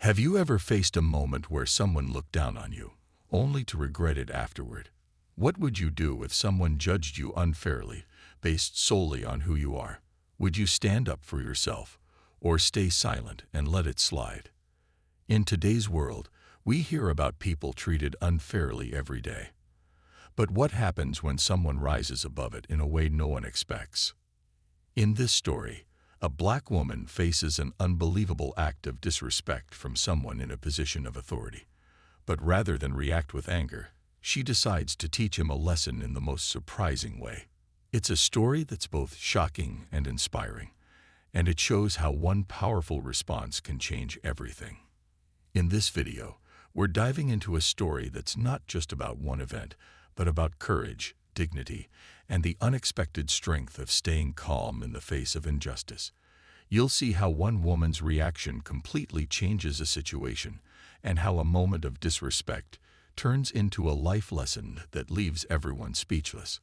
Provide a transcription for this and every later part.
Have you ever faced a moment where someone looked down on you, only to regret it afterward? What would you do if someone judged you unfairly, based solely on who you are? Would you stand up for yourself, or stay silent and let it slide? In today's world, we hear about people treated unfairly every day. But what happens when someone rises above it in a way no one expects? In this story, a black woman faces an unbelievable act of disrespect from someone in a position of authority. But rather than react with anger, she decides to teach him a lesson in the most surprising way. It's a story that's both shocking and inspiring, and it shows how one powerful response can change everything. In this video, we're diving into a story that's not just about one event, but about courage, dignity, and the unexpected strength of staying calm in the face of injustice. You'll see how one woman's reaction completely changes a situation, and how a moment of disrespect turns into a life lesson that leaves everyone speechless.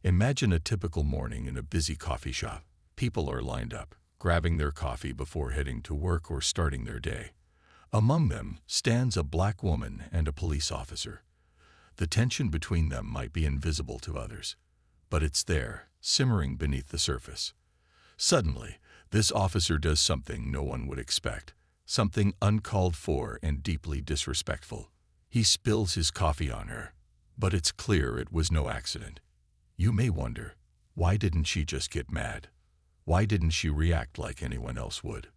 Imagine a typical morning in a busy coffee shop. People are lined up, grabbing their coffee before heading to work or starting their day. Among them stands a black woman and a police officer. The tension between them might be invisible to others, but it's there, simmering beneath the surface. Suddenly, this officer does something no one would expect, something uncalled for and deeply disrespectful. He spills his coffee on her, but it's clear it was no accident. You may wonder, why didn't she just get mad? Why didn't she react like anyone else would?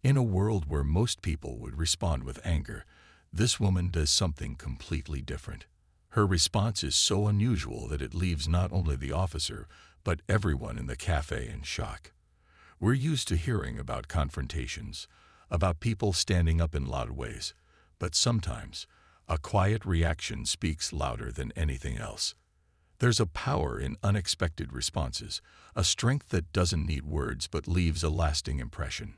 In a world where most people would respond with anger, this woman does something completely different. Her response is so unusual that it leaves not only the officer, but everyone in the cafe in shock. We're used to hearing about confrontations, about people standing up in loud ways, but sometimes a quiet reaction speaks louder than anything else. There's a power in unexpected responses, a strength that doesn't need words but leaves a lasting impression.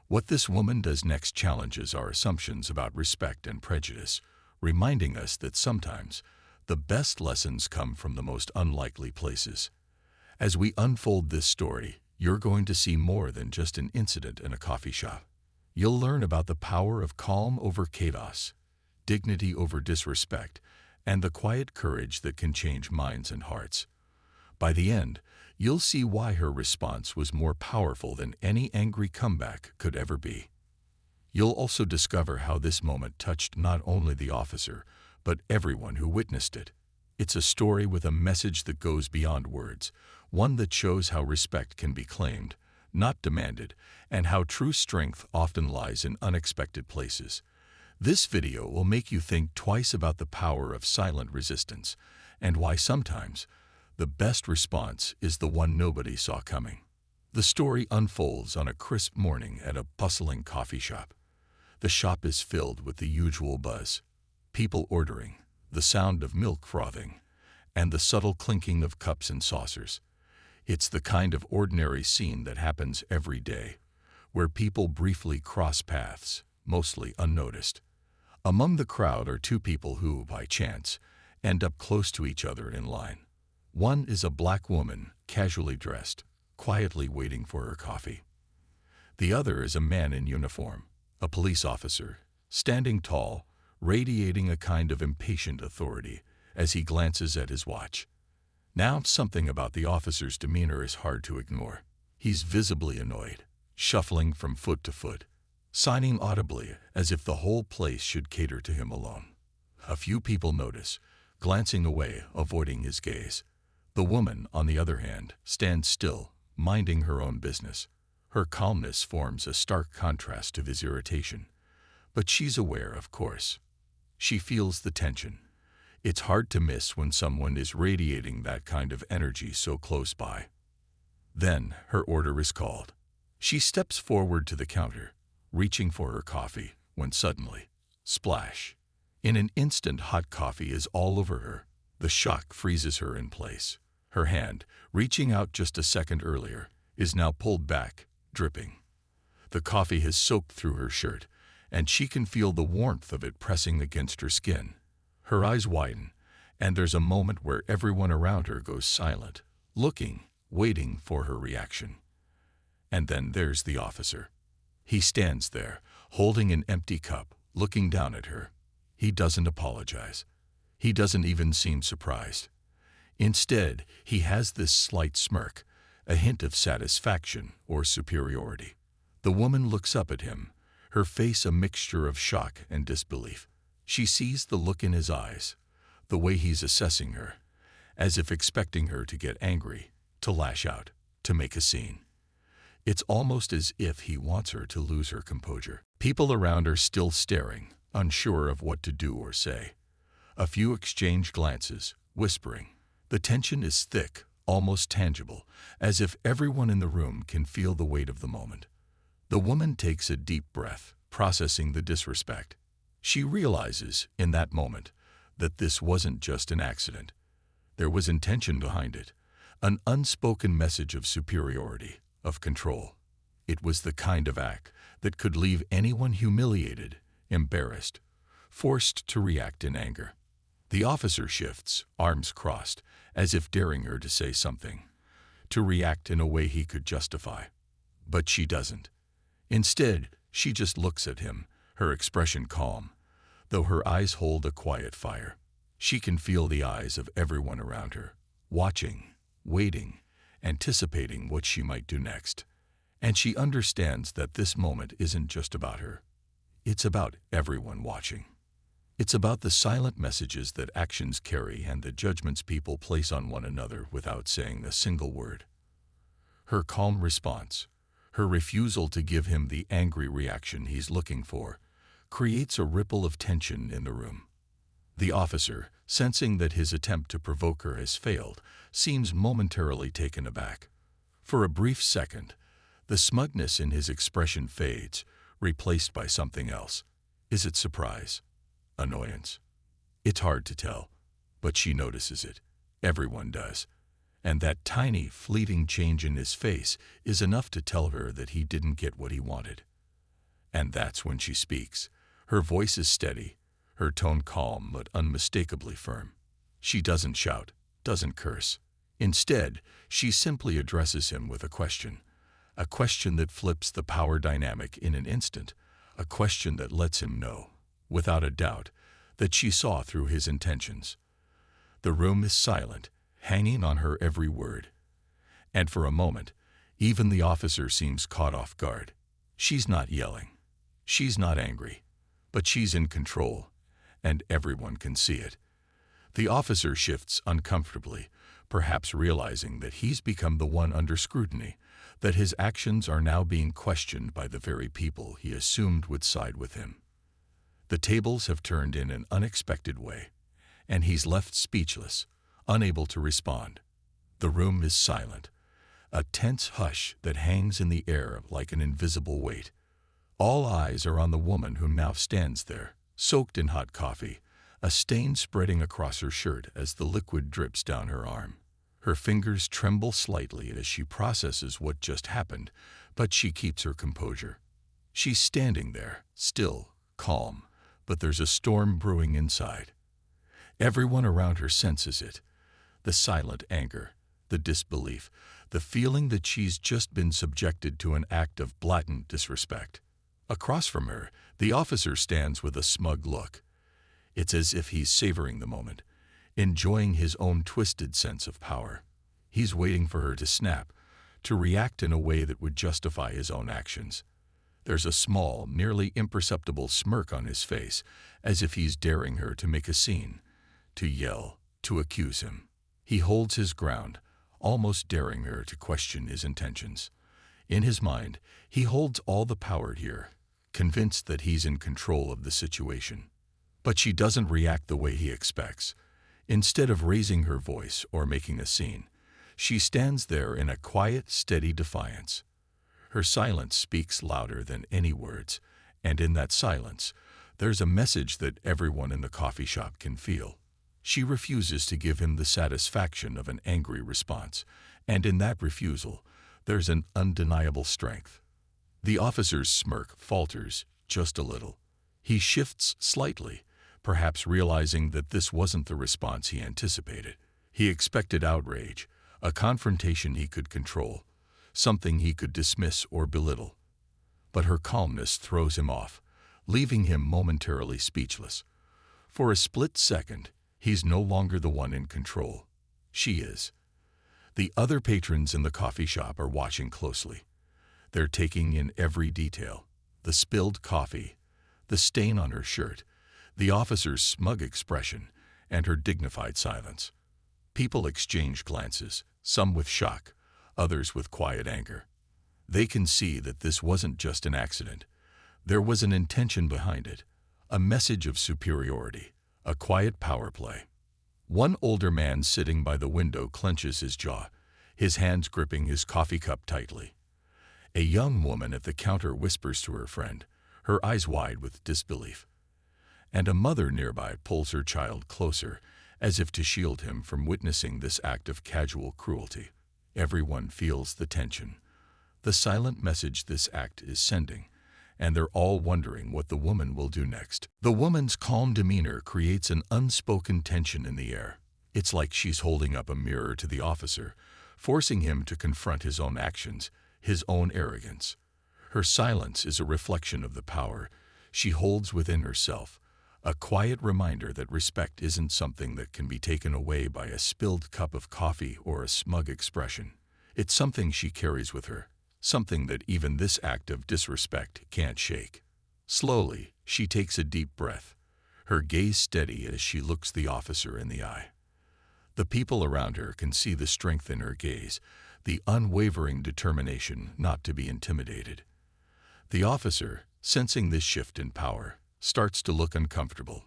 What this woman does next challenges our assumptions about respect and prejudice, reminding us that sometimes the best lessons come from the most unlikely places. As we unfold this story, you're going to see more than just an incident in a coffee shop. You'll learn about the power of calm over chaos, dignity over disrespect, and the quiet courage that can change minds and hearts. By the end, you'll see why her response was more powerful than any angry comeback could ever be. You'll also discover how this moment touched not only the officer, but everyone who witnessed it. It's a story with a message that goes beyond words, one that shows how respect can be claimed, not demanded, and how true strength often lies in unexpected places. This video will make you think twice about the power of silent resistance, and why sometimes the best response is the one nobody saw coming. The story unfolds on a crisp morning at a bustling coffee shop. The shop is filled with the usual buzz, people ordering, the sound of milk frothing, and the subtle clinking of cups and saucers. It's the kind of ordinary scene that happens every day, where people briefly cross paths, mostly unnoticed. Among the crowd are two people who, by chance, end up close to each other in line. One is a black woman, casually dressed, quietly waiting for her coffee. The other is a man in uniform, a police officer, standing tall, radiating a kind of impatient authority as he glances at his watch. Now, something about the officer's demeanor is hard to ignore. He's visibly annoyed, shuffling from foot to foot, signing audibly as if the whole place should cater to him alone. A few people notice, glancing away, avoiding his gaze. The woman, on the other hand, stands still, minding her own business. Her calmness forms a stark contrast to his irritation. But she's aware, of course. She feels the tension. It's hard to miss when someone is radiating that kind of energy so close by. Then her order is called. She steps forward to the counter, reaching for her coffee, when suddenly, splash! In an instant, hot coffee is all over her. The shock freezes her in place. Her hand, reaching out just a second earlier, is now pulled back, dripping. The coffee has soaked through her shirt, and she can feel the warmth of it pressing against her skin. Her eyes widen, and there's a moment where everyone around her goes silent, looking, waiting for her reaction. And then there's the officer. He stands there, holding an empty cup, looking down at her. He doesn't apologize. He doesn't even seem surprised. Instead, he has this slight smirk, a hint of satisfaction or superiority. The woman looks up at him, her face a mixture of shock and disbelief. She sees the look in his eyes, the way he's assessing her, as if expecting her to get angry, to lash out, to make a scene. It's almost as if he wants her to lose her composure. People around are still staring, unsure of what to do or say. A few exchange glances, whispering. The tension is thick, almost tangible, as if everyone in the room can feel the weight of the moment. The woman takes a deep breath, processing the disrespect. She realizes, in that moment, that this wasn't just an accident. There was intention behind it, an unspoken message of superiority, of control. It was the kind of act that could leave anyone humiliated, embarrassed, forced to react in anger. The officer shifts, arms crossed, as if daring her to say something, to react in a way he could justify. But she doesn't. Instead, she just looks at him, her expression calm, though her eyes hold a quiet fire. She can feel the eyes of everyone around her, watching, waiting, anticipating what she might do next. And she understands that this moment isn't just about her. It's about everyone watching. It's about the silent messages that actions carry and the judgments people place on one another without saying a single word. Her calm response, her refusal to give him the angry reaction he's looking for, creates a ripple of tension in the room. The officer, sensing that his attempt to provoke her has failed, seems momentarily taken aback. For a brief second, the smugness in his expression fades, replaced by something else. Is it surprise? Annoyance? It's hard to tell, but she notices it. Everyone does. And that tiny, fleeting change in his face is enough to tell her that he didn't get what he wanted. And that's when she speaks. Her voice is steady, her tone calm but unmistakably firm. She doesn't shout, doesn't curse. Instead, she simply addresses him with a question that flips the power dynamic in an instant, a question that lets him know, without a doubt, that she saw through his intentions. The room is silent, hanging on her every word. And for a moment, even the officer seems caught off guard. She's not yelling. She's not angry. But she's in control, and everyone can see it. The officer shifts uncomfortably, perhaps realizing that he's become the one under scrutiny, that his actions are now being questioned by the very people he assumed would side with him. The tables have turned in an unexpected way, and he's left speechless, unable to respond. The room is silent, a tense hush that hangs in the air like an invisible weight. All eyes are on the woman who now stands there, soaked in hot coffee, a stain spreading across her shirt as the liquid drips down her arm. Her fingers tremble slightly as she processes what just happened, but she keeps her composure. She's standing there, still, calm, but there's a storm brewing inside. Everyone around her senses it. The silent anger, the disbelief, the feeling that she's just been subjected to an act of blatant disrespect. Across from her, the officer stands with a smug look. It's as if he's savoring the moment, enjoying his own twisted sense of power. He's waiting for her to snap, to react in a way that would justify his own actions. There's a small, nearly imperceptible smirk on his face, as if he's daring her to make a scene, to yell, to accuse him. He holds his ground, almost daring her to question his intentions. In his mind, he holds all the power here, convinced that he's in control of the situation. But she doesn't react the way he expects. Instead of raising her voice or making a scene, she stands there in a quiet, steady defiance. Her silence speaks louder than any words, and in that silence, there's a message that everyone in the coffee shop can feel. She refuses to give him the satisfaction of an angry response, and in that refusal, there's an undeniable strength. The officer's smirk falters just a little. He shifts slightly, perhaps realizing that this wasn't the response he anticipated. He expected outrage, a confrontation he could control, something he could dismiss or belittle. But her calmness throws him off, leaving him momentarily speechless. For a split second, he's no longer the one in control. She is. The other patrons in the coffee shop are watching closely. They're taking in every detail: the spilled coffee, the stain on her shirt, the officer's smug expression, and her dignified silence. People exchange glances, some with shock, others with quiet anger. They can see that this wasn't just an accident. There was an intention behind it, a message of superiority, a quiet power play. One older man sitting by the window clenches his jaw, his hands gripping his coffee cup tightly. A young woman at the counter whispers to her friend, her eyes wide with disbelief. And a mother nearby pulls her child closer, as if to shield him from witnessing this act of casual cruelty. Everyone feels the tension, the silent message this act is sending, and they're all wondering what the woman will do next. The woman's calm demeanor creates an unspoken tension in the air. It's like she's holding up a mirror to the officer, forcing him to confront his own actions, his own arrogance. Her silence is a reflection of the power she holds within herself, a quiet reminder that respect isn't something that can be taken away by a spilled cup of coffee or a smug expression. It's something she carries with her, something that even this act of disrespect can't shake. Slowly, she takes a deep breath, her gaze steady as she looks the officer in the eye. The people around her can see the strength in her gaze, the unwavering determination not to be intimidated. The officer, sensing this shift in power, starts to look uncomfortable.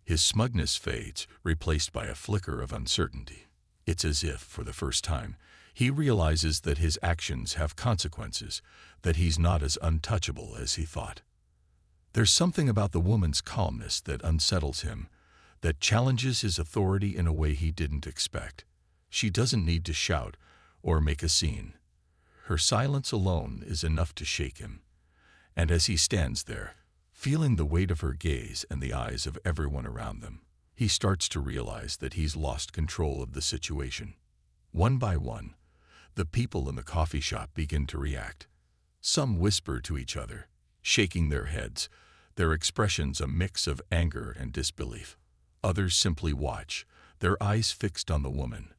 His smugness fades, replaced by a flicker of uncertainty. It's as if, for the first time, he realizes that his actions have consequences, that he's not as untouchable as he thought. There's something about the woman's calmness that unsettles him, that challenges his authority in a way he didn't expect. She doesn't need to shout or make a scene. Her silence alone is enough to shake him. And as he stands there, feeling the weight of her gaze and the eyes of everyone around them, he starts to realize that he's lost control of the situation. One by one, the people in the coffee shop begin to react. Some whisper to each other, shaking their heads, their expressions a mix of anger and disbelief. Others simply watch, their eyes fixed on the woman,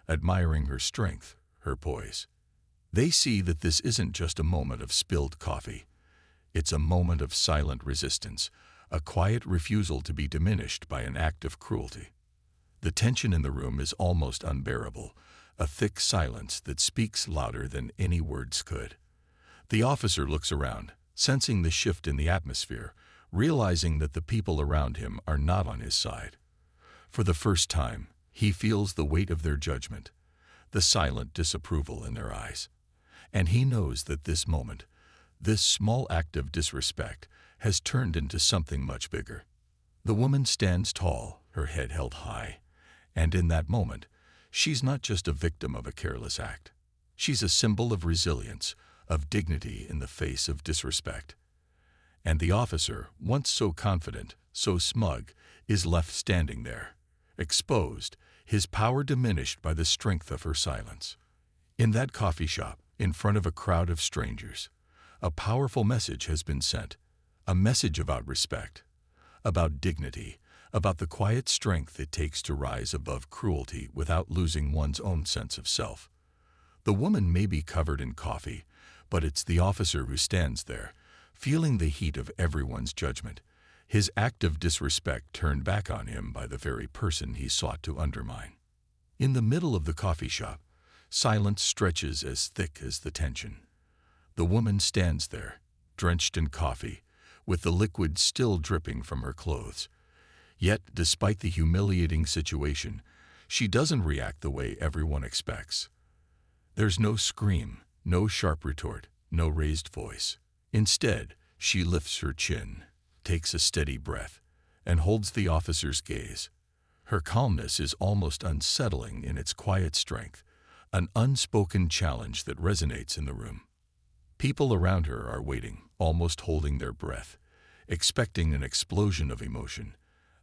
admiring her strength, her poise. They see that this isn't just a moment of spilled coffee. It's a moment of silent resistance, a quiet refusal to be diminished by an act of cruelty. The tension in the room is almost unbearable, a thick silence that speaks louder than any words could. The officer looks around, sensing the shift in the atmosphere, realizing that the people around him are not on his side. For the first time, he feels the weight of their judgment, the silent disapproval in their eyes. And he knows that this moment, this small act of disrespect, has turned into something much bigger. The woman stands tall, her head held high, and in that moment, she's not just a victim of a careless act. She's a symbol of resilience, of dignity in the face of disrespect. And the officer, once so confident, so smug, is left standing there, exposed, his power diminished by the strength of her silence. In that coffee shop, in front of a crowd of strangers, a powerful message has been sent, a message about respect, about dignity, about the quiet strength it takes to rise above cruelty without losing one's own sense of self. The woman may be covered in coffee, but it's the officer who stands there, feeling the heat of everyone's judgment, his act of disrespect turned back on him by the very person he sought to undermine. In the middle of the coffee shop, silence stretches as thick as the tension. The woman stands there, drenched in coffee, with the liquid still dripping from her clothes. Yet, despite the humiliating situation, she doesn't react the way everyone expects. There's no scream, no sharp retort, no raised voice. Instead, she lifts her chin, takes a steady breath, and holds the officer's gaze. Her calmness is almost unsettling in its quiet strength, an unspoken challenge that resonates in the room. People around her are waiting, almost holding their breath, expecting an explosion of emotion,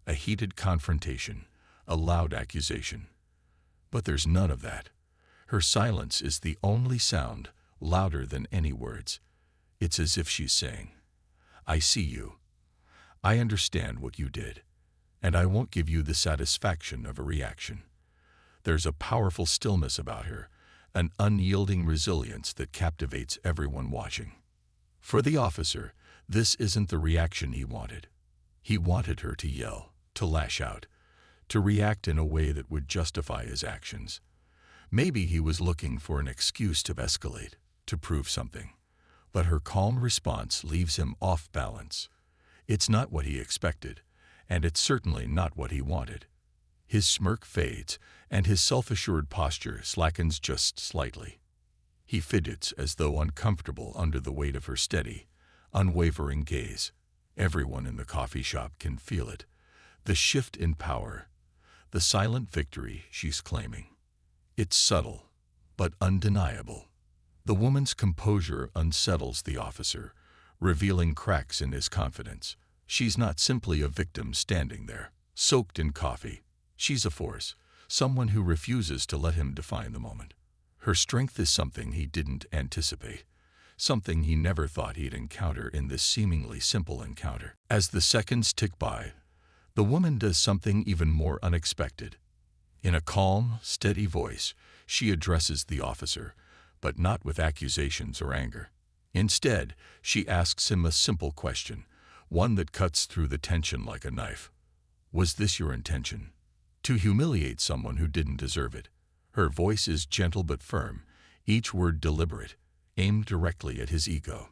a heated confrontation, a loud accusation. But there's none of that. Her silence is the only sound, louder than any words. It's as if she's saying, "I see you. I understand what you did, and I won't give you the satisfaction of a reaction. There's a powerful stillness about her, an unyielding resilience that captivates everyone watching. For the officer, this isn't the reaction he wanted. He wanted her to yell, to lash out, to react in a way that would justify his actions. Maybe he was looking for an excuse to escalate, to prove something. But her calm response leaves him off balance. It's not what he expected, and it's certainly not what he wanted. His smirk fades, and his self-assured posture slackens just slightly. He fidgets as though uncomfortable under the weight of her steady, unwavering gaze. Everyone in the coffee shop can feel it. The shift in power, the silent victory she's claiming. It's subtle, but undeniable. The woman's composure unsettles the officer, revealing cracks in his confidence. She's not simply a victim standing there, soaked in coffee. She's a force, someone who refuses to let him define the moment. Her strength is something he didn't anticipate, something he never thought he'd encounter in this seemingly simple encounter. As the seconds tick by, the woman does something even more unexpected. In a calm, steady voice, she addresses the officer, but not with accusations or anger. Instead, she asks him a simple question, one that cuts through the tension like a knife. Was this your intention? To humiliate someone who didn't deserve it. Her voice is gentle but firm, each word deliberate, aimed directly at his ego.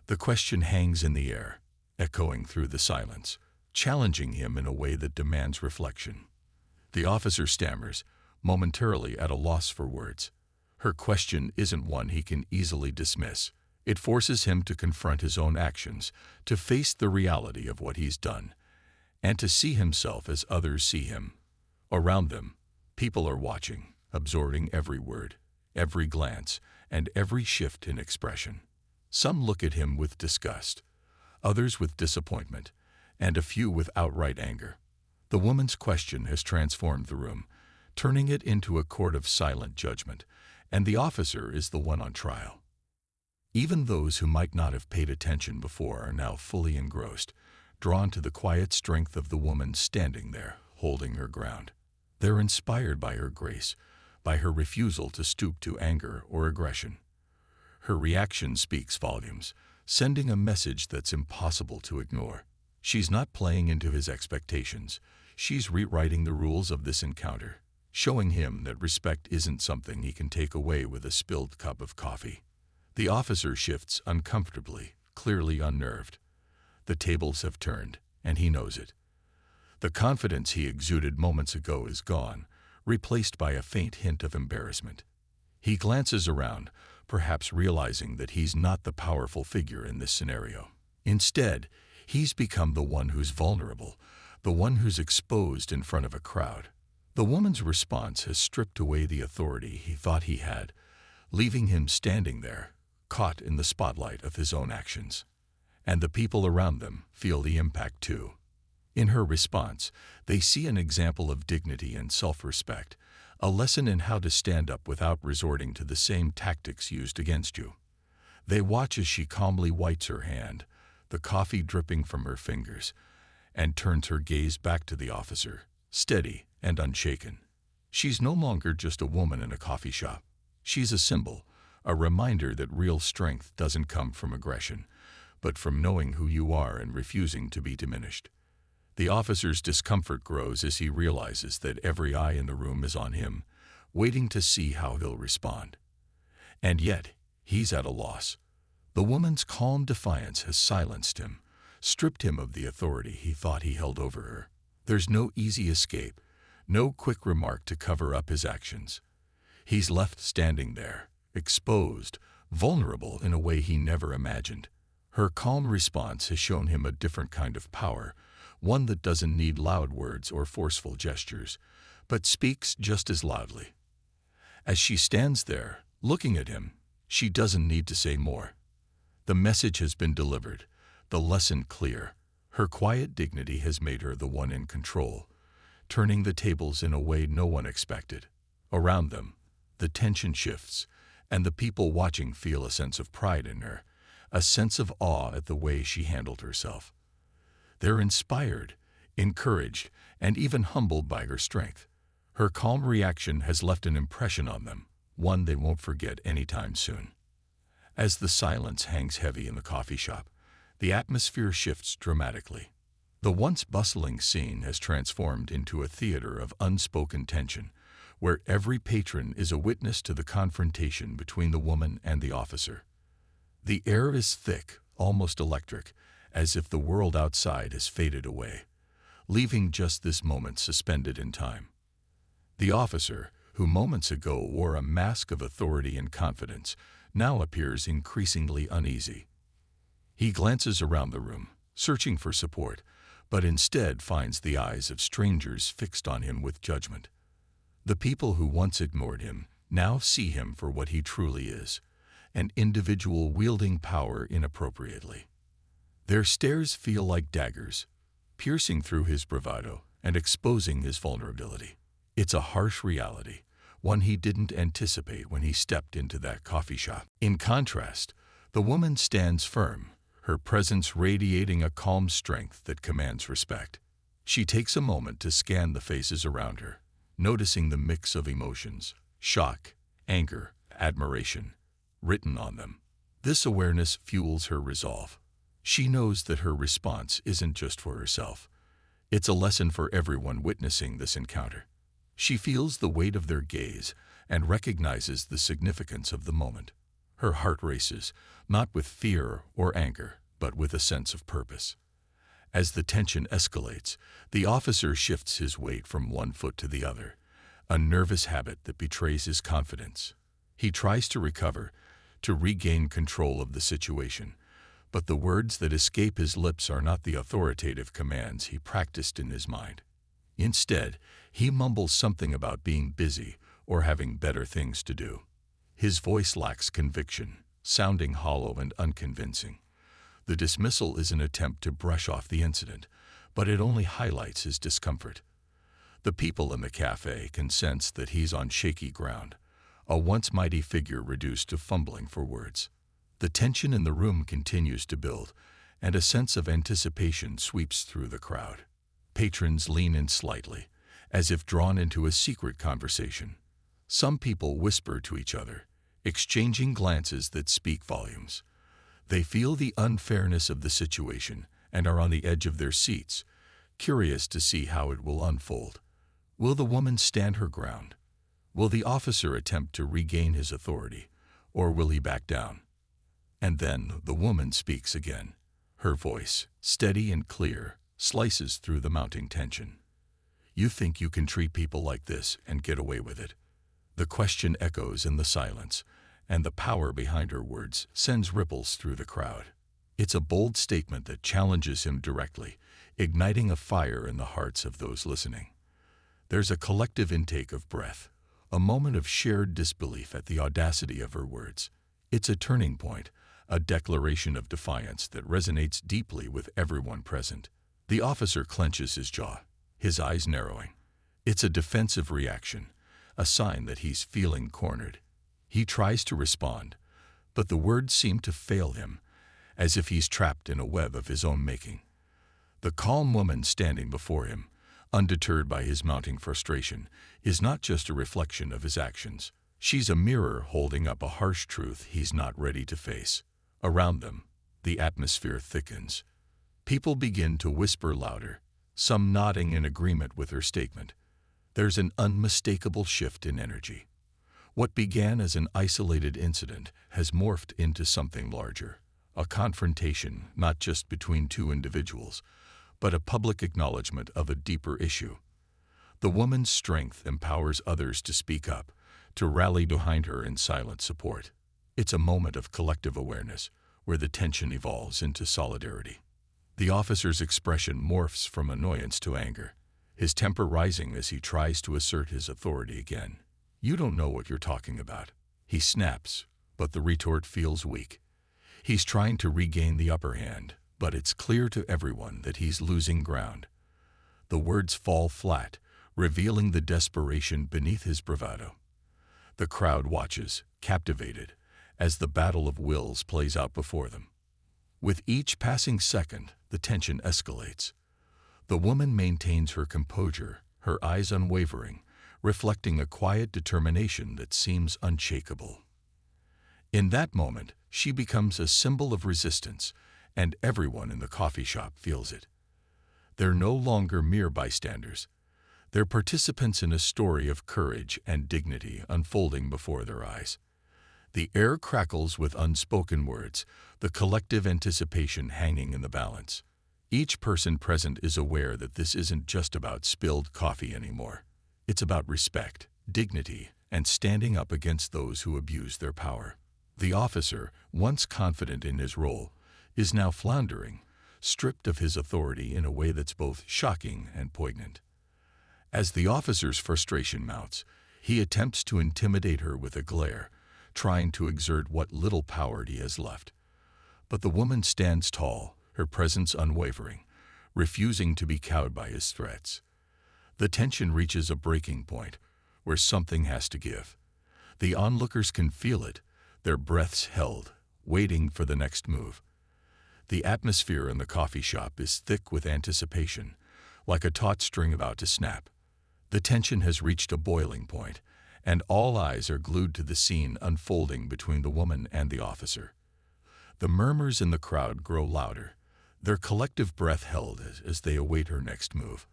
The question hangs in the air, echoing through the silence, challenging him in a way that demands reflection. The officer stammers, momentarily at a loss for words. Her question isn't one he can easily dismiss. It forces him to confront his own actions, to face the reality of what he's done, and to see himself as others see him. Around them, people are watching, absorbing every word, every glance, and every shift in expression. Some look at him with disgust, others with disappointment, and a few with outright anger. The woman's question has transformed the room, turning it into a court of silent judgment, and the officer is the one on trial. Even those who might not have paid attention before are now fully engrossed, drawn to the quiet strength of the woman standing there, holding her ground. They're inspired by her grace, by her refusal to stoop to anger or aggression. Her reaction speaks volumes, sending a message that's impossible to ignore. She's not playing into his expectations. She's rewriting the rules of this encounter, showing him that respect isn't something he can take away with a spilled cup of coffee. The officer shifts uncomfortably, clearly unnerved. The tables have turned, and he knows it. The confidence he exuded moments ago is gone, replaced by a faint hint of embarrassment. He glances around, perhaps realizing that he's not the powerful figure in this scenario. Instead, he's become the one who's vulnerable, the one who's exposed in front of a crowd. The woman's response has stripped away the authority he thought he had, leaving him standing there, caught in the spotlight of his own actions. And the people around them feel the impact too. In her response, they see an example of dignity and self-respect, a lesson in how to stand up without resorting to the same tactics used against you. They watch as she calmly wipes her hand, the coffee dripping from her fingers, and turns her gaze back to the officer, steady and unshaken. She's no longer just a woman in a coffee shop. She's a symbol, a reminder that real strength doesn't come from aggression, but from knowing who you are and refusing to be diminished. The officer's discomfort grows as he realizes that every eye in the room is on him, waiting to see how he'll respond. And yet, he's at a loss. The woman's calm defiance has silenced him, stripped him of the authority he thought he held over her. There's no easy escape, no quick remark to cover up his actions. He's left standing there, exposed, vulnerable in a way he never imagined. Her calm response has shown him a different kind of power, one that doesn't need loud words or forceful gestures, but speaks just as loudly. As she stands there, looking at him, she doesn't need to say more. The message has been delivered, the lesson clear. Her quiet dignity has made her the one in control, turning the tables in a way no one expected. Around them, the tension shifts, and the people watching feel a sense of pride in her, a sense of awe at the way she handled herself. They're inspired, encouraged, and even humbled by her strength. Her calm reaction has left an impression on them, one they won't forget anytime soon. As the silence hangs heavy in the coffee shop, the atmosphere shifts dramatically. The once bustling scene has transformed into a theater of unspoken tension, where every patron is a witness to the confrontation between the woman and the officer. The air is thick, almost electric, as if the world outside has faded away, leaving just this moment suspended in time. The officer, who moments ago wore a mask of authority and confidence, now appears increasingly uneasy. He glances around the room, searching for support, but instead finds the eyes of strangers fixed on him with judgment. The people who once ignored him now see him for what he truly is, an individual wielding power inappropriately. Their stares feel like daggers, piercing through his bravado and exposing his vulnerability. It's a harsh reality, one he didn't anticipate when he stepped into that coffee shop. In contrast, the woman stands firm, her presence radiating a calm strength that commands respect. She takes a moment to scan the faces around her, noticing the mix of emotions, shock, anger, admiration, written on them. This awareness fuels her resolve. She knows that her response isn't just for herself. It's a lesson for everyone witnessing this encounter. She feels the weight of their gaze and recognizes the significance of the moment. Her heart races, not with fear or anger, but with a sense of purpose. As the tension escalates, the officer shifts his weight from one foot to the other, a nervous habit that betrays his confidence. He tries to recover, to regain control of the situation, but the words that escape his lips are not the authoritative commands he practiced in his mind. Instead, he mumbles something about being busy or having better things to do. His voice lacks conviction, sounding hollow and unconvincing. The dismissal is an attempt to brush off the incident, but it only highlights his discomfort. The people in the cafe can sense that he's on shaky ground, a once mighty figure reduced to fumbling for words. The tension in the room continues to build, and a sense of anticipation sweeps through the crowd. Patrons lean in slightly, as if drawn into a secret conversation. Some people whisper to each other, exchanging glances that speak volumes. They feel the unfairness of the situation and are on the edge of their seats, curious to see how it will unfold. Will the woman stand her ground? Will the officer attempt to regain his authority, or will he back down? And then the woman speaks again. Her voice, steady and clear, slices through the mounting tension. You think you can treat people like this and get away with it? The question echoes in the silence, and the power behind her words sends ripples through the crowd. It's a bold statement that challenges him directly, igniting a fire in the hearts of those listening. There's a collective intake of breath, a moment of shared disbelief at the audacity of her words. It's a turning point, a declaration of defiance that resonates deeply with everyone present. The officer clenches his jaw, his eyes narrowing. It's a defensive reaction, a sign that he's feeling cornered. He tries to respond, but the words seem to fail him, as if he's trapped in a web of his own making. The calm woman standing before him, undeterred by his mounting frustration, is not just a reflection of his actions. She's a mirror holding up a harsh truth he's not ready to face. Around them, the atmosphere thickens. People begin to whisper louder, some nodding in agreement with her statement. There's an unmistakable shift in energy. What began as an isolated incident has morphed into something larger, a confrontation not just between two individuals, but a public acknowledgement of a deeper issue. The woman's strength empowers others to speak up, to rally behind her in silent support. It's a moment of collective awareness, where the tension evolves into solidarity. The officer's expression morphs from annoyance to anger, his temper rising as he tries to assert his authority again. You don't know what you're talking about. He snaps, but the retort feels weak. He's trying to regain the upper hand, but it's clear to everyone that he's losing ground. The words fall flat, revealing the desperation beneath his bravado. The crowd watches, captivated, as the battle of wills plays out before them. With each passing second, the tension escalates. The woman maintains her composure, her eyes unwavering, reflecting a quiet determination that seems unshakable. In that moment, she becomes a symbol of resistance, and everyone in the coffee shop feels it. They're no longer mere bystanders. They're participants in a story of courage and dignity unfolding before their eyes. The air crackles with unspoken words, the collective anticipation hanging in the balance. Each person present is aware that this isn't just about spilled coffee anymore. It's about respect, dignity, and standing up against those who abuse their power. The officer, once confident in his role, is now floundering, stripped of his authority in a way that's both shocking and poignant. As the officer's frustration mounts, he attempts to intimidate her with a glare, trying to exert what little power he has left. But the woman stands tall, her presence unwavering, refusing to be cowed by his threats. The tension reaches a breaking point, where something has to give. The onlookers can feel it, their breaths held, waiting for the next move. The atmosphere in the coffee shop is thick with anticipation, like a taut string about to snap. The tension has reached a boiling point, and all eyes are glued to the scene unfolding between the woman and the officer. The murmurs in the crowd grow louder, their collective breath held as they await her next move.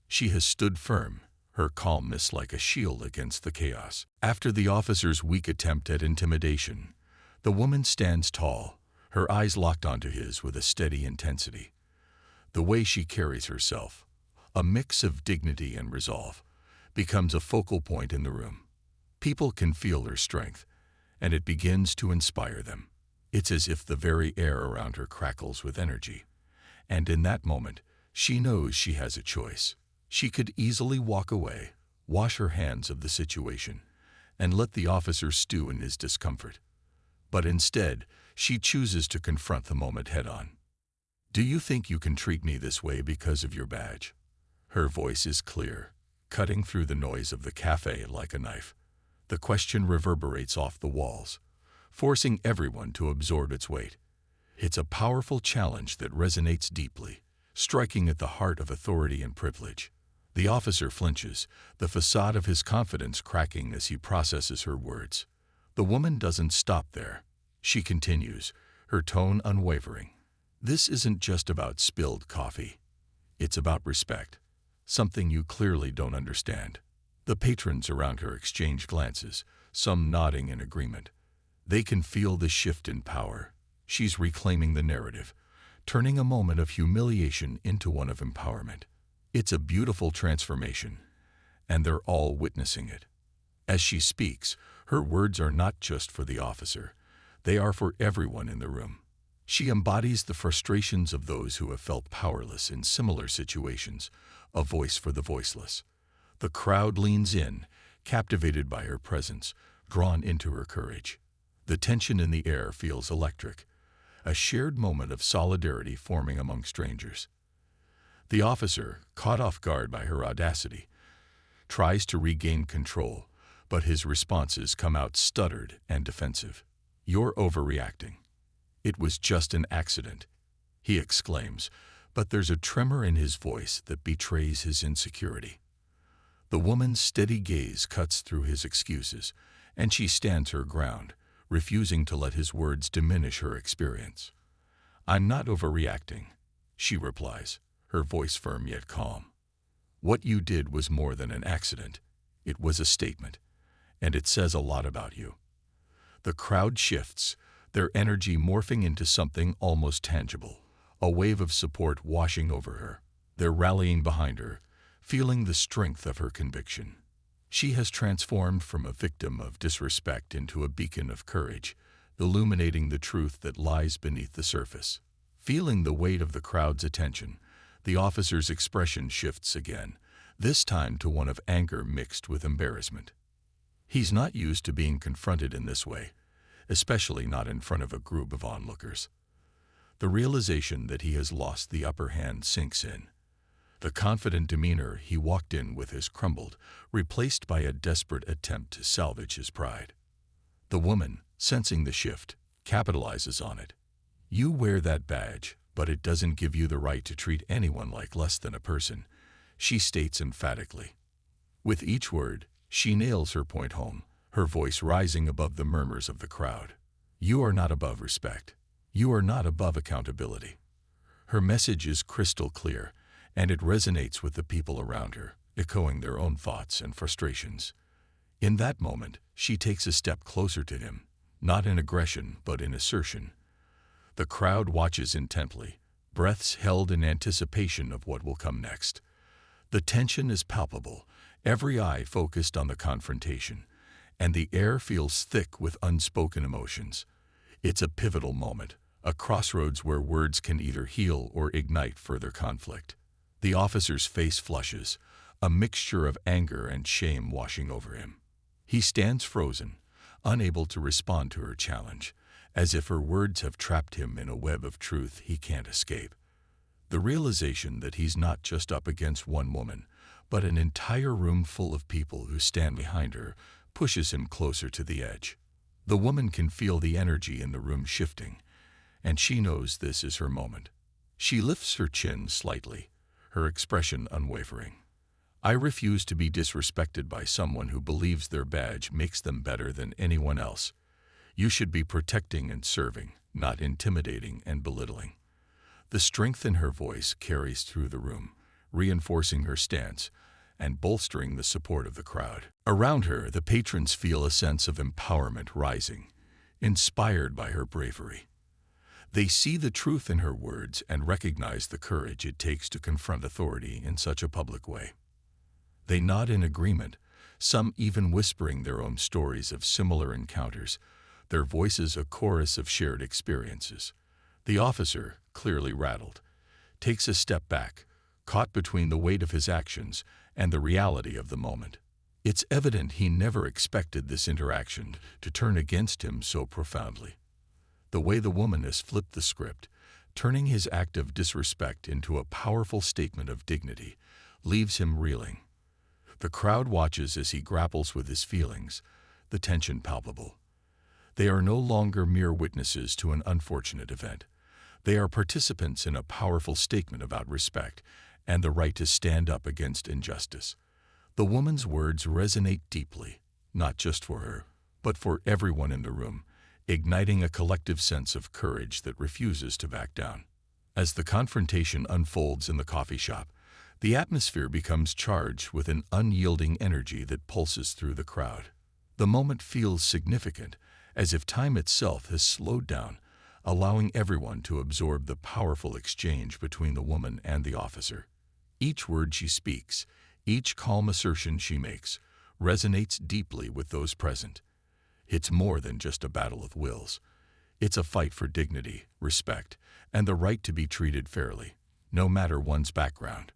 She has stood firm, her calmness like a shield against the chaos. After the officer's weak attempt at intimidation, the woman stands tall, her eyes locked onto his with a steady intensity. The way she carries herself, a mix of dignity and resolve, becomes a focal point in the room. People can feel her strength, and it begins to inspire them. It's as if the very air around her crackles with energy. And in that moment, she knows she has a choice. She could easily walk away, wash her hands of the situation, and let the officer stew in his discomfort. But instead, she chooses to confront the moment head-on. "Do you think you can treat me this way because of your badge?" Her voice is clear, cutting through the noise of the cafe like a knife. The question reverberates off the walls, forcing everyone to absorb its weight. It's a powerful challenge that resonates deeply, striking at the heart of authority and privilege. The officer flinches, the facade of his confidence cracking as he processes her words. The woman doesn't stop there. She continues, her tone unwavering. "This isn't just about spilled coffee. It's about respect, something you clearly don't understand." The patrons around her exchange glances, some nodding in agreement. They can feel the shift in power. She's reclaiming the narrative, turning a moment of humiliation into one of empowerment. It's a beautiful transformation, and they're all witnessing it. As she speaks, her words are not just for the officer. They are for everyone in the room. She embodies the frustrations of those who have felt powerless in similar situations, a voice for the voiceless. The crowd leans in, captivated by her presence, drawn into her courage. The tension in the air feels electric, a shared moment of solidarity forming among strangers. The officer, caught off guard by her audacity, tries to regain control, but his responses come out stuttered and defensive. "You're overreacting. It was just an accident," he exclaims, but there's a tremor in his voice that betrays his insecurity. The woman's steady gaze cuts through his excuses, and she stands her ground, refusing to let his words diminish her experience. "I'm not overreacting," she replies, her voice firm yet calm. "What you did was more than an accident. It was a statement, and it says a lot about you." The crowd shifts, their energy morphing into something almost tangible, a wave of support washing over her. They're rallying behind her, feeling the strength of her conviction. She has transformed from a victim of disrespect into a beacon of courage, illuminating the truth that lies beneath the surface. Feeling the weight of the crowd's attention, the officer's expression shifts again, this time to one of anger mixed with embarrassment. He's not used to being confronted in this way, especially not in front of a group of onlookers. The realization that he has lost the upper hand sinks in. The confident demeanor he walked in with has crumbled, replaced by a desperate attempt to salvage his pride. The woman, sensing the shift, capitalizes on it. You wear that badge, but it doesn't give you the right to treat anyone like less than a person, she states emphatically. With each word, she nails her point home, her voice rising above the murmurs of the crowd. You are not above respect. You are not above accountability. Her message is crystal clear, and it resonates with the people around her, echoing their own thoughts and frustrations. In that moment, she takes a step closer to him, not in aggression but in assertion. The crowd watches intently, breaths held in anticipation of what will come next. The tension is palpable, every eye focused on the confrontation, and the air feels thick with unspoken emotions. It's a pivotal moment, a crossroads where words can either heal or ignite further conflict. The officer's face flushes, a mixture of anger and shame washing over him. He stands frozen, unable to respond to her challenge, as if her words have trapped him in a web of truth he can't escape. The realization that he's not just up against one woman, but an entire room full of people who stand behind her, pushes him closer to the edge. The woman can feel the energy in the room shifting, and she knows this is her moment. She lifts her chin slightly, her expression unwavering. I refuse to be disrespected by someone who believes their badge makes them better than anyone else. You should be protecting and serving, not intimidating and belittling. The strength in her voice carries through the room, reinforcing her stance and bolstering the support of the crowd. Around her, the patrons feel a sense of empowerment rising, inspired by her bravery. They see the truth in her words and recognize the courage it takes to confront authority in such a public way. They nod in agreement, some even whispering their own stories of similar encounters, their voices a chorus of shared experiences. The officer, clearly rattled, takes a step back, caught between the weight of his actions and the reality of the moment. It's evident he never expected this interaction to turn against him so profoundly. The way the woman has flipped the script, turning his act of disrespect into a powerful statement of dignity, leaves him reeling. The crowd watches as he grapples with his feelings, the tension palpable. They are no longer mere witnesses to an unfortunate event. They are participants in a powerful statement about respect and the right to stand up against injustice. The woman's words resonate deeply, not just for her, but for everyone in the room, igniting a collective sense of courage that refuses to back down. As the confrontation unfolds in the coffee shop, the atmosphere becomes charged with an unyielding energy that pulses through the crowd. The moment feels significant, as if time itself has slowed down, allowing everyone to absorb the powerful exchange between the woman and the officer. Each word she speaks, each calm assertion she makes, resonates deeply with those present. It's more than just a battle of wills. It's a fight for dignity, respect, and the right to be treated fairly, no matter one's background.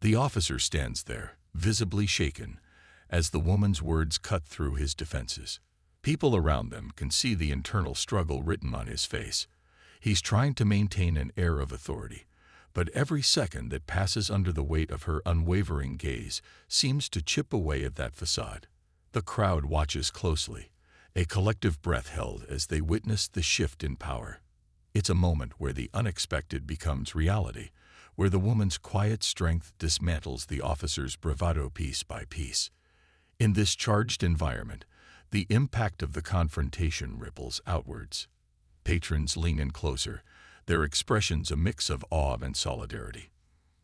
The officer stands there, visibly shaken, as the woman's words cut through his defenses. People around them can see the internal struggle written on his face. He's trying to maintain an air of authority, but every second that passes under the weight of her unwavering gaze seems to chip away at that facade. The crowd watches closely, a collective breath held as they witness the shift in power. It's a moment where the unexpected becomes reality, where the woman's quiet strength dismantles the officer's bravado piece by piece. In this charged environment, the impact of the confrontation ripples outwards. Patrons lean in closer, their expressions a mix of awe and solidarity.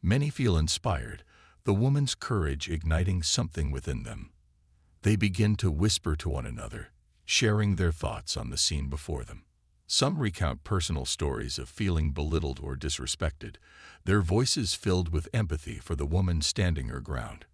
Many feel inspired, the woman's courage igniting something within them. They begin to whisper to one another, sharing their thoughts on the scene before them. Some recount personal stories of feeling belittled or disrespected, their voices filled with empathy for the woman standing her ground.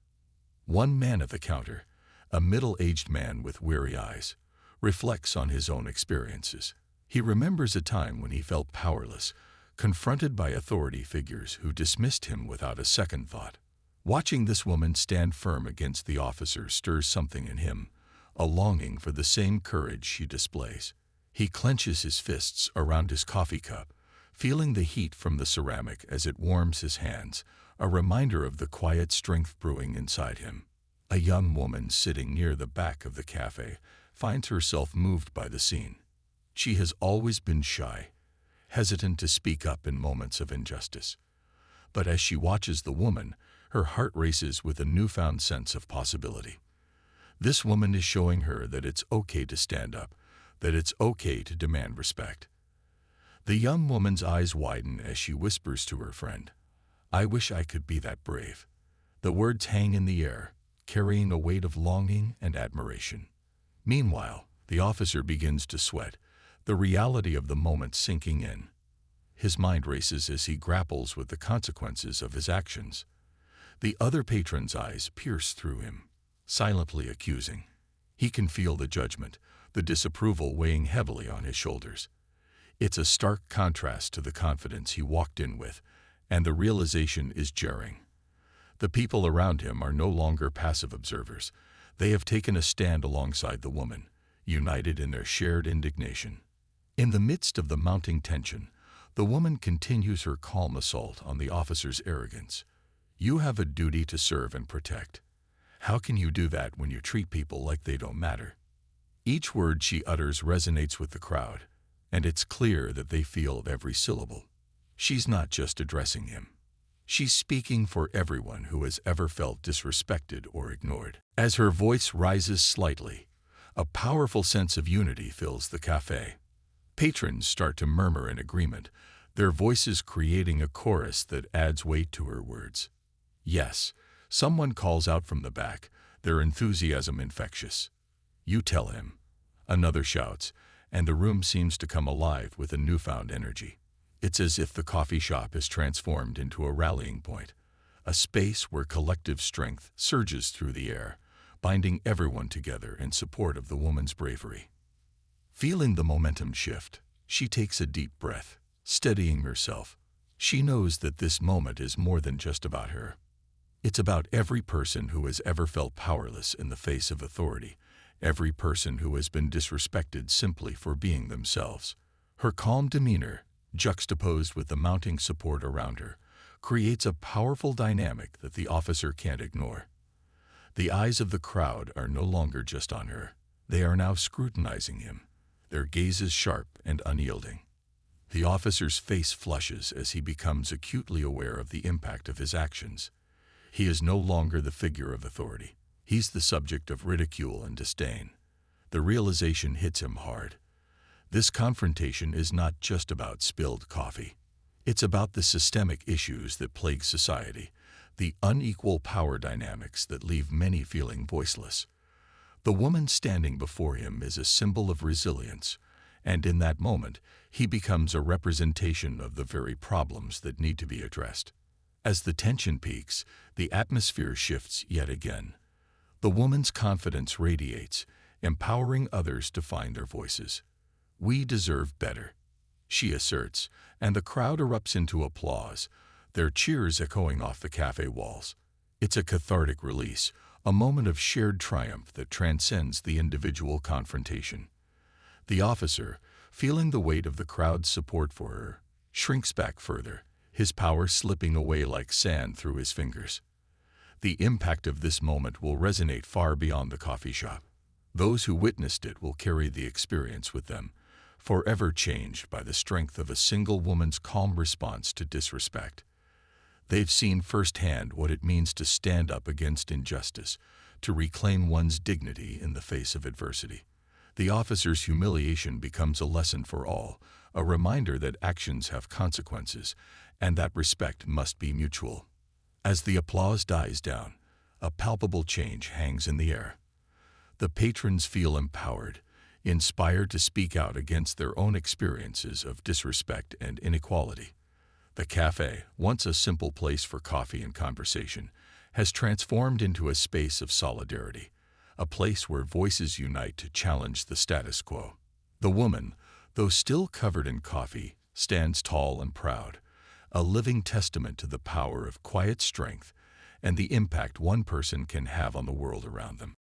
One man at the counter, a middle-aged man with weary eyes, reflects on his own experiences. He remembers a time when he felt powerless, confronted by authority figures who dismissed him without a second thought. Watching this woman stand firm against the officer stirs something in him, a longing for the same courage she displays. He clenches his fists around his coffee cup, feeling the heat from the ceramic as it warms his hands, a reminder of the quiet strength brewing inside him. A young woman sitting near the back of the cafe finds herself moved by the scene. She has always been shy, hesitant to speak up in moments of injustice. But as she watches the woman, her heart races with a newfound sense of possibility. This woman is showing her that it's okay to stand up, that it's okay to demand respect. The young woman's eyes widen as she whispers to her friend, "I wish I could be that brave." The words hang in the air, carrying a weight of longing and admiration. Meanwhile, the officer begins to sweat, the reality of the moment sinking in. His mind races as he grapples with the consequences of his actions. The other patron's eyes pierce through him, silently accusing. He can feel the judgment, the disapproval weighing heavily on his shoulders. It's a stark contrast to the confidence he walked in with, and the realization is jarring. The people around him are no longer passive observers. They have taken a stand alongside the woman, united in their shared indignation. In the midst of the mounting tension, the woman continues her calm assault on the officer's arrogance. "You have a duty to serve and protect. How can you do that when you treat people like they don't matter?" Each word she utters resonates with the crowd, and it's clear that they feel every syllable. She's not just addressing him. She's speaking for everyone who has ever felt disrespected or ignored. As her voice rises slightly, a powerful sense of unity fills the cafe. Patrons start to murmur in agreement, their voices creating a chorus that adds weight to her words. Yes, someone calls out from the back, their enthusiasm infectious. "You tell him." Another shouts, and the room seems to come alive with a newfound energy. It's as if the coffee shop is transformed into a rallying point, a space where collective strength surges through the air, binding everyone together in support of the woman's bravery. Feeling the momentum shift, she takes a deep breath, steadying herself. She knows that this moment is more than just about her. It's about every person who has ever felt powerless in the face of authority, every person who has been disrespected simply for being themselves. Her calm demeanor, juxtaposed with the mounting support around her, creates a powerful dynamic that the officer can't ignore. The eyes of the crowd are no longer just on her. They are now scrutinizing him, their gazes sharp and unyielding. The officer's face flushes as he becomes acutely aware of the impact of his actions. He is no longer the figure of authority. He's the subject of ridicule and disdain. The realization hits him hard. This confrontation is not just about spilled coffee. It's about the systemic issues that plague society, the unequal power dynamics that leave many feeling voiceless. The woman standing before him is a symbol of resilience, and in that moment, he becomes a representation of the very problems that need to be addressed. As the tension peaks, the atmosphere shifts yet again. The woman's confidence radiates, empowering others to find their voices. "We deserve better," she asserts, and the crowd erupts into applause, their cheers echoing off the cafe walls. It's a cathartic release, a moment of shared triumph that transcends the individual confrontation. The officer, feeling the weight of the crowd's support for her, shrinks back further, his power slipping away like sand through his fingers. The impact of this moment will resonate far beyond the coffee shop. Those who witnessed it will carry the experience with them, forever changed by the strength of a single woman's calm response to disrespect. They've seen firsthand what it means to stand up against injustice, to reclaim one's dignity in the face of adversity. The officer's humiliation becomes a lesson for all, a reminder that actions have consequences, and that respect must be mutual. As the applause dies down, a palpable change hangs in the air. The patrons feel empowered, inspired to speak out against their own experiences of disrespect and inequality. The cafe, once a simple place for coffee and conversation, has transformed into a space of solidarity, a place where voices unite to challenge the status quo. The woman, though still covered in coffee, stands tall and proud, a living testament to the power of quiet strength and the impact one person can have on the world around them.